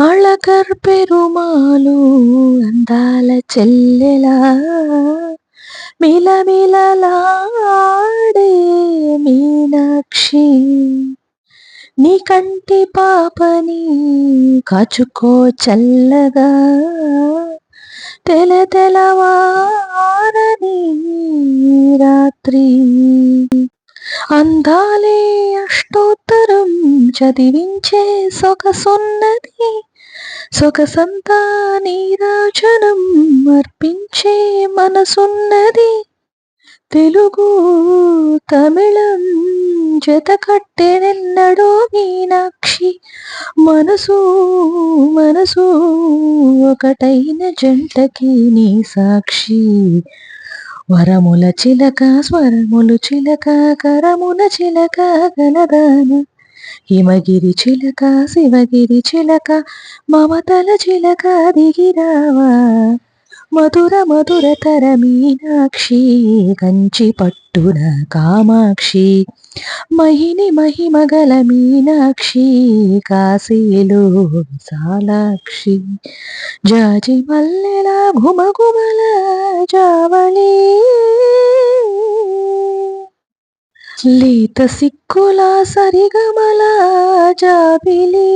అళకర్ పెరుమాలు అందాల చెల్లెలా మిలమిలలాడే మీనాక్షి నీ కంటి పాపని కాచుకో చల్లగా తెలతెలవారని రాత్రి అందాలే అష్టోత్తరం చదివించే సొగసున్నది సొగసంతా నీరాజనం అర్పించే మనసున్నది తెలుగు తమిళం జతకట్టెనెన్నడో మీనాక్షి మనసు మనసు ఒకటైన జంటకి నీ సాక్షి వరముల చిలక స్వరములు చిలక కరముల చిలక గలదాన హిమగిరి చిలక శివగిరి చిలక మమతల చిలక దిగిరావా మధుర మధురతర మీనాక్షి కంచి పట్టున కామాక్షి మహిని మహిమగల మీనాక్షి కాశీలో విశాలాక్షి జాజి మల్లెల ఘుమఘుమల జావళి లేత సిక్కుల సరిగమల జాబిలి